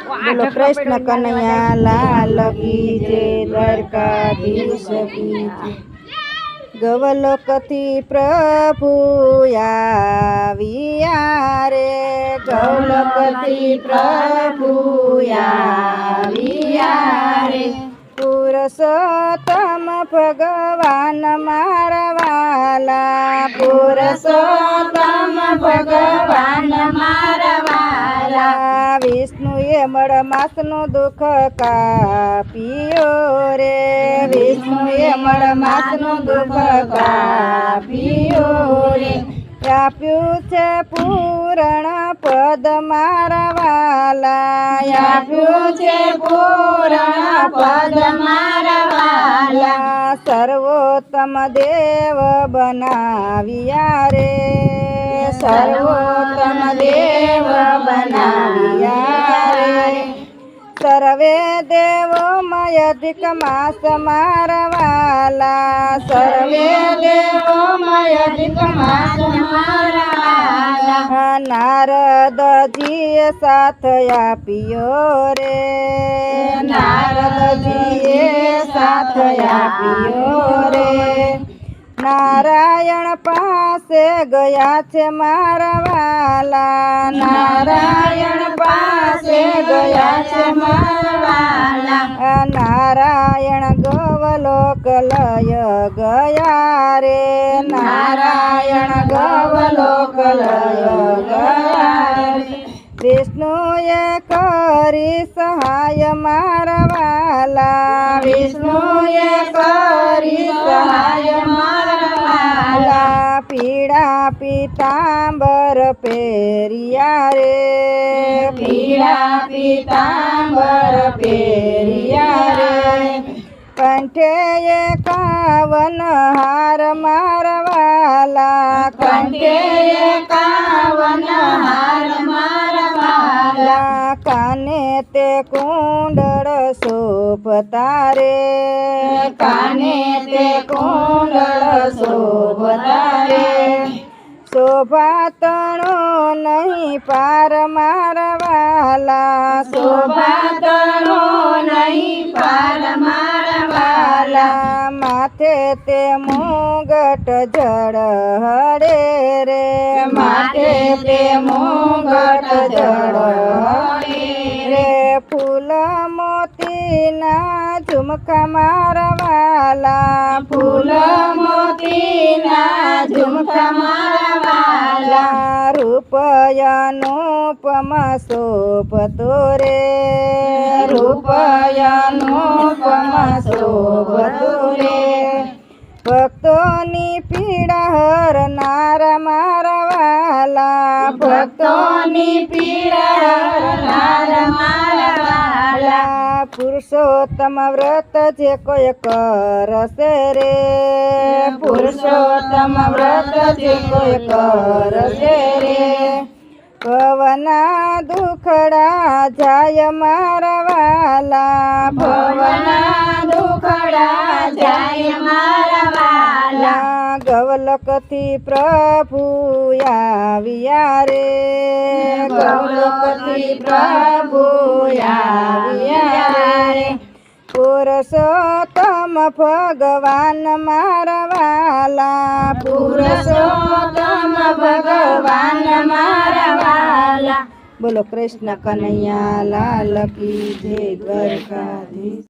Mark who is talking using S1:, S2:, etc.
S1: બોલો કૃષ્ણ કનૈયા લાલ કી જય, દ્વારકાધીશ કી જય। ગૌલોકથી પ્રભુ આવ્યા રે, ગૌલોકથી પ્રભુ આવ્યા રે, પુરુષોત્તમ ભગવાન મારા વાલા, પુરુષોત્તમ ભગવાન મારા વાલા, વિષ્ણુએ મળમાસનું દુઃખ કાપ્યો રે, વિષ્ણુએ મળમાસનું દુઃખ કાપ્યો રે, આપ્યું છે પૂરણ પદ મારા વાલા, આપ્યું છે પૂરણ પદ મારા વાલા, સર્વોત્તમ દેવ બનાવ્યા રે, સર્વોત્તમ દેવ બનાવ્યા રે, સર્વે દેવોમય અધિક માસ મારા વાલા, સર્વે દેવોમય અધિક માસ મારા વાલા, નારદજીએ સાથ આપ્યો રે, નારદજીએ સાથ આપ્યો રે, નારાયણ પાસે ગયા છે મારા વાલા, નારાયણ પાસે ગયા છે મારા વાલા, નારાયણ ગૌલોક લય ગયા રે, નારાયણ ગૌલોક લય ગયા રે, વિષ્ણુએ કરી સહાય મારા વાલા, વિષ્ણુએ કરી સહાય મારા વાલા, પીળા પીતાંબર પહેર્યા રે, પીળા પીતાંબર પહેર્યા રે, કંઠે એકાવન હાર મારા વાલા, કંઠે એકાવન હાર મારા વાલા, કાને તે કુંડળ શોભતા રે, કાને તે કુંડળ શોભતા રે, શોભા તણો નહીં પાર મારા વાલા, શોભા તણો નહીં પાર મારા વાલા, માથે તે મુગટ જળ હડે રે, માથે તે મુગટ જળ હડે રે, ફૂલ મોતીના ઝુમકા મારા વાલા, ફૂલ મોતીના ઝુમકા મારા વાલા, રૂપયાનુપમ શોભતો રે, રૂપયાનુપમ શોભતો રે, ભક્તોની પીડા હરનાર મારા વાલા, ભક્તોની પીડા હરનાર મારા વાલા, પુરુષોત્તમ વ્રત જે કોઈ કરશે રે, પુરુષોત્તમ વ્રત જે કોઈ કરશે રે, ભવના દુખડા જાય મારા વાલા, ભવના દુખડા જાય મારા વાલા, ગૌલોકથી પ્રભુ આવ્યા રે, ગૌલોકથી પ્રભુ આવ્યા રે, પુરુષોત્તમ ભગવાન મારા વાલા, પુરુષોત્તમ ભગવાન મારા વાલા, બોલો કૃષ્ણ કનૈયા લાલ કી જય, દ્વારકાધીશ।